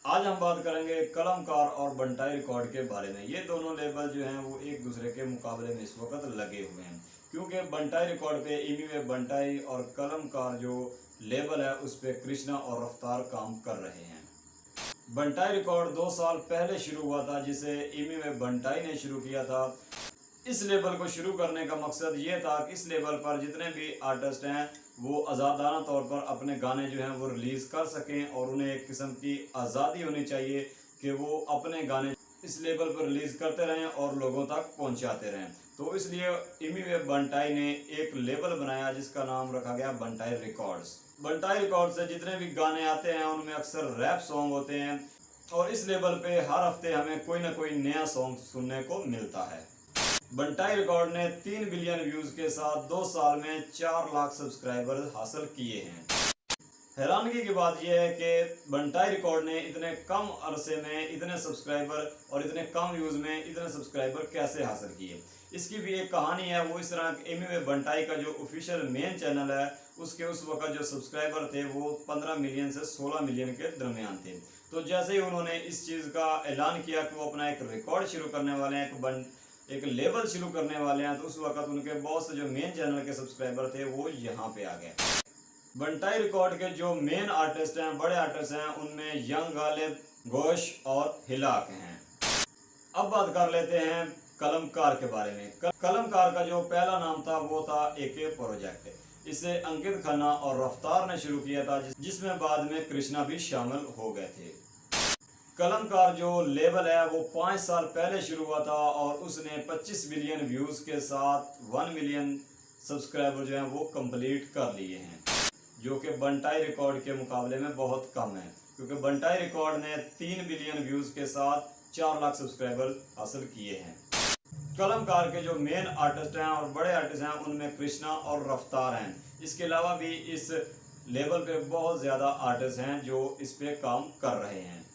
आज हम बात करेंगे कलमकार और बंटाई रिकॉर्ड के बारे में। ये दोनों लेबल जो हैं वो एक दूसरे के मुकाबले में इस वक्त लगे हुए हैं, क्योंकि बंटाई रिकॉर्ड पे इमी वे बंटाई और कलमकार जो लेबल है उस पे कृष्णा और रफ्तार काम कर रहे हैं। बंटाई रिकॉर्ड 2 साल पहले शुरू हुआ था, जिसे इमी वे बंटाई ने शुरू किया था। इस लेबल को शुरू करने का मकसद ये था कि इस लेबल पर जितने भी आर्टिस्ट हैं वो आज़ादाना तौर पर अपने गाने जो हैं वो रिलीज़ कर सकें और उन्हें एक किस्म की आज़ादी होनी चाहिए कि वो अपने गाने इस लेबल पर रिलीज़ करते रहें और लोगों तक पहुंचाते रहें। तो इसलिए इमी वे बंटाई ने एक लेबल बनाया जिसका नाम रखा गया बंटाई रिकॉर्ड्स। बंटाई रिकॉर्ड से जितने भी गाने आते हैं उनमें अक्सर रैप सॉन्ग होते हैं और इस लेबल पे हर हफ्ते हमें कोई ना कोई नया सॉन्ग सुनने को मिलता है। बंटाई रिकॉर्ड ने 3 बिलियन व्यूज के साथ 2 साल में 4 लाख सब्सक्राइबर हासिल किए हैं। हैरानगी की बात यह है कि बंटाई रिकॉर्ड ने इतने कम अरसे में इतने सब्सक्राइबर और इतने कम व्यूज में इतने सब्सक्राइबर कैसे हासिल किए। इसकी भी एक कहानी है। वो इस तरह इमी वे बंटाई का जो ऑफिशियल मेन चैनल है उसके उस वक्त जो सब्सक्राइबर थे वो 15 मिलियन से 16 मिलियन के दरमियान थे। तो जैसे ही उन्होंने इस चीज़ का ऐलान किया कि वो अपना एक रिकॉर्ड शुरू करने वाले हैं, एक लेबल शुरू करने वाले हैं, तो उस वक्त उनके बहुत से जो मेन चैनल के सब्सक्राइबर थे वो यहाँ पे आ गए। बंटाई रिकॉर्ड के जो मेन आर्टिस्ट हैं, बड़े आर्टिस्ट हैं, उनमें यंग गालिब, घोष और हिलाक हैं। अब बात कर लेते हैं कलमकार के बारे में। कलमकार का जो पहला नाम था वो था एके प्रोजेक्ट। इसे अंकित खन्ना और रफ्तार ने शुरू किया था, जिसमें बाद में कृष्णा भी शामिल हो गए थे। कलमकार जो लेबल है वो 5 साल पहले शुरू हुआ था और उसने 25 बिलियन व्यूज़ के साथ 1 मिलियन सब्सक्राइबर जो हैं वो कंप्लीट कर लिए हैं, जो कि बंटाई रिकॉर्ड के मुकाबले में बहुत कम है, क्योंकि बंटाई रिकॉर्ड ने 3 बिलियन व्यूज़ के साथ 4 लाख सब्सक्राइबर हासिल किए हैं। कलमकार के जो मेन आर्टिस्ट हैं और बड़े आर्टिस्ट हैं उनमें कृष्णा और रफ्तार हैं। इसके अलावा भी इस लेबल पे बहुत ज़्यादा आर्टिस्ट हैं जो इस पे काम कर रहे हैं।